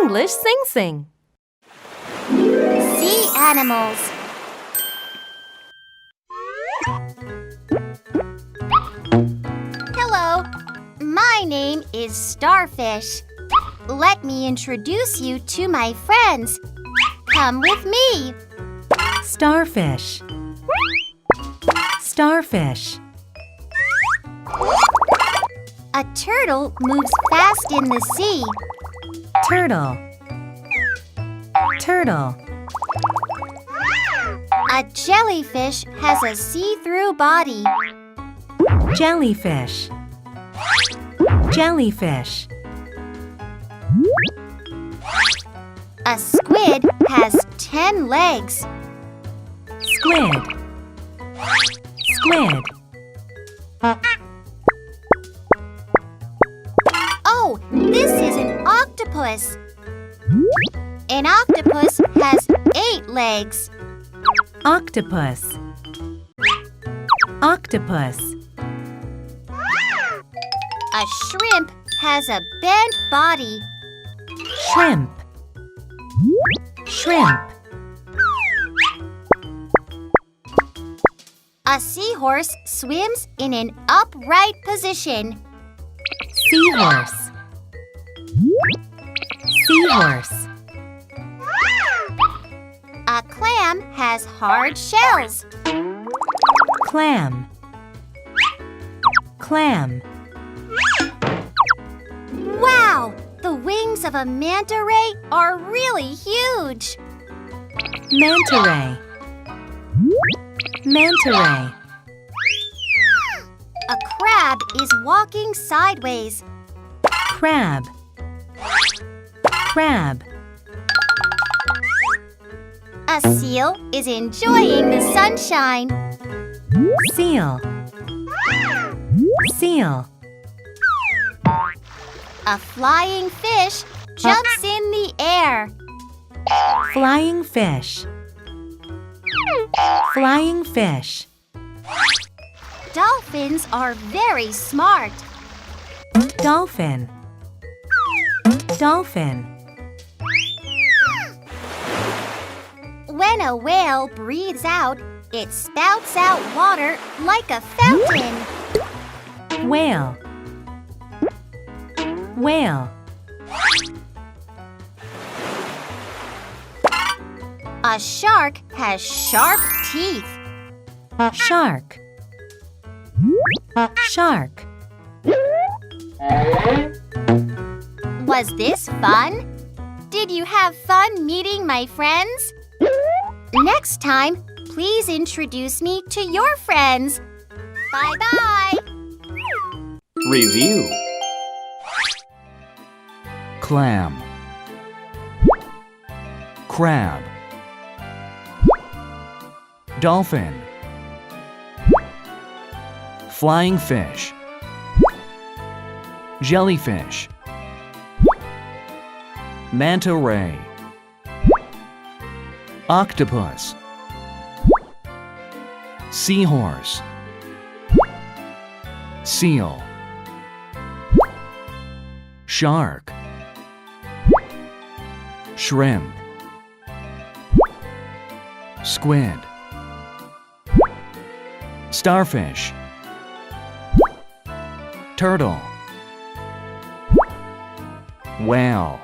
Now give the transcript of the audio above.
English Sing-Sing. Sea animals. Hello, my name is Starfish. Let me introduce you to my friends. Come with me. Starfish. Starfish. A turtle moves fast in the sea. Turtle. Turtle. A jellyfish has a see-through body. Jellyfish. Jellyfish. A squid has 10 legs. Squid. Squid. Oh, this is an octopus. An octopus has 8 legs. Octopus. Octopus. A shrimp has a bent body. Shrimp. Shrimp. A seahorse swims in an upright position. Seahorse. Seahorse. A clam has hard shells. Clam. Clam. Wow! The wings of a manta ray are really huge. Manta ray. Manta ray. A crab is walking sideways. Crab. Crab. A seal is enjoying the sunshine. Seal. Seal. A flying fish jumps in the air. Flying fish. Flying fish. Dolphins are very smart. Dolphin. Dolphin. When a whale breathes out, it spouts out water like a fountain. Whale. Whale. A shark has sharp teeth. Shark. Shark. Was this fun? Did you have fun meeting my friends? Next time, please introduce me to your friends. Bye-bye. Review. Clam. Crab. Dolphin. Flying fish. Jellyfish. Manta ray. Octopus. Seahorse. Seal. Shark. Shrimp. Squid. Starfish. Turtle. Whale.